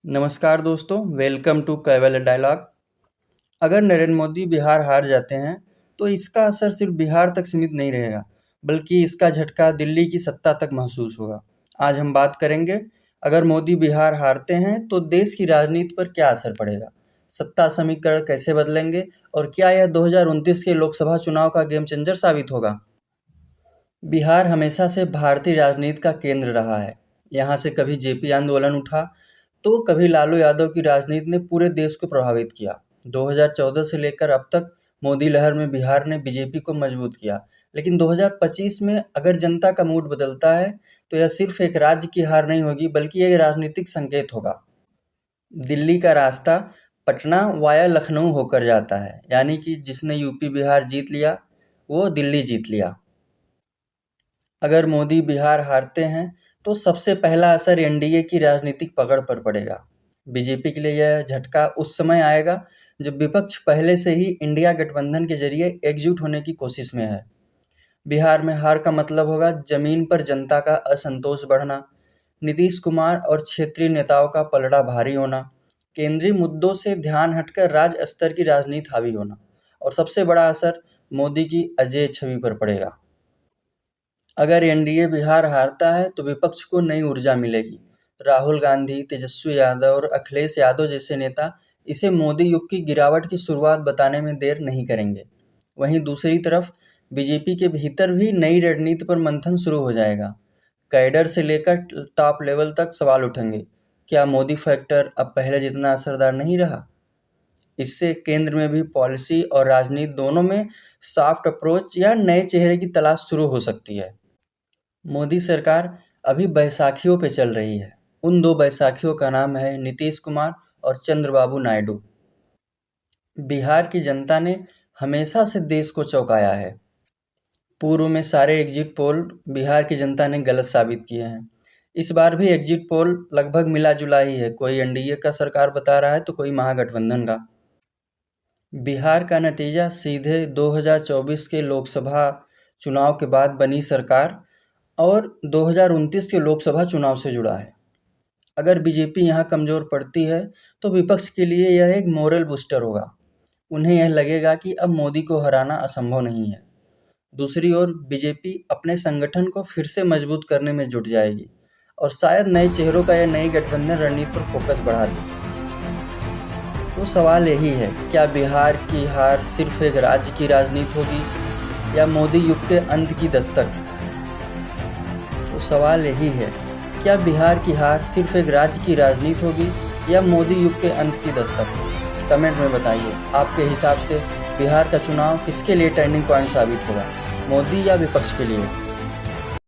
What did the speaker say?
नमस्कार दोस्तों, welcome to caval dialogue. अगर नरेंद्र मोदी बिहार हार जाते हैं तो इसका असर सिर्फ बिहार तक सीमित नहीं रहेगा, बल्कि इसका झटका दिल्ली की सत्ता तक महसूस होगा। आज हम बात करेंगे, अगर मोदी बिहार हारते हैं तो देश की राजनीति पर क्या असर पड़ेगा, सत्ता समीकरण कैसे बदलेंगे और क्या यह 2029 के लोकसभा चुनाव का गेम चेंजर साबित होगा। बिहार हमेशा से भारतीय राजनीति का केंद्र रहा है। यहाँ से कभी जेपी आंदोलन उठा तो कभी लालू यादव की राजनीति ने पूरे देश को प्रभावित किया। 2014 से लेकर अब तक मोदी लहर में बिहार ने बीजेपी को मजबूत किया, लेकिन 2025 में अगर जनता का मूड बदलता है तो यह सिर्फ एक राज्य की हार नहीं होगी, बल्कि एक राजनीतिक संकेत होगा। दिल्ली का रास्ता पटना वाया लखनऊ होकर जाता है, यानी कि जिसने यूपी बिहार जीत लिया वो दिल्ली जीत लिया। अगर मोदी बिहार हारते हैं तो सबसे पहला असर एनडीए की राजनीतिक पकड़ पर पड़ेगा। बीजेपी के लिए यह झटका उस समय आएगा जब विपक्ष पहले से ही इंडिया गठबंधन के जरिए एकजुट होने की कोशिश में है। बिहार में हार का मतलब होगा जमीन पर जनता का असंतोष बढ़ना, नीतीश कुमार और क्षेत्रीय नेताओं का पलड़ा भारी होना, केंद्रीय मुद्दों से ध्यान हटकर राज्य स्तर की राजनीति हावी होना, और सबसे बड़ा असर मोदी की अजेय छवि पर पड़ेगा। अगर एनडीए बिहार हारता है तो विपक्ष को नई ऊर्जा मिलेगी। राहुल गांधी, तेजस्वी यादव और अखिलेश यादव जैसे नेता इसे मोदी युग की गिरावट की शुरुआत बताने में देर नहीं करेंगे। वहीं दूसरी तरफ बीजेपी के भीतर भी नई रणनीति पर मंथन शुरू हो जाएगा। कैडर से लेकर टॉप लेवल तक सवाल उठेंगे, क्या मोदी फैक्टर अब पहले जितना असरदार नहीं रहा। इससे केंद्र में भी पॉलिसी और राजनीति दोनों में सॉफ्ट अप्रोच या नए चेहरे की तलाश शुरू हो सकती है। मोदी सरकार अभी बैसाखियों पे चल रही है। उन दो बैसाखियों का नाम है नीतीश कुमार और चंद्रबाबू नायडू। बिहार की जनता ने हमेशा से देश को चौंकाया है। पूर्व में सारे एग्जिट पोल बिहार की जनता ने गलत साबित किए हैं। इस बार भी एग्जिट पोल लगभग मिला जुला ही है, कोई एनडीए का सरकार बता रहा है तो कोई महागठबंधन का। बिहार का नतीजा सीधे 2024 के लोकसभा चुनाव के बाद बनी सरकार और 2029 के लोकसभा चुनाव से जुड़ा है। अगर बीजेपी यहाँ कमज़ोर पड़ती है तो विपक्ष के लिए यह एक मोरल बूस्टर होगा। उन्हें यह लगेगा कि अब मोदी को हराना असंभव नहीं है। दूसरी ओर बीजेपी अपने संगठन को फिर से मजबूत करने में जुट जाएगी और शायद नए चेहरों का यह नई गठबंधन रणनीति पर फोकस बढ़ा दे। तो सवाल यही है, क्या बिहार की हार सिर्फ एक राज्य की राजनीति होगी या मोदी युग के अंत की दस्तक। तो सवाल यही है, क्या बिहार की हार सिर्फ एक राज्य की राजनीति होगी या मोदी युग के अंत की दस्तक। कमेंट में बताइए, आपके हिसाब से बिहार का चुनाव किसके लिए टर्निंग पॉइंट साबित होगा, मोदी या विपक्ष के लिए।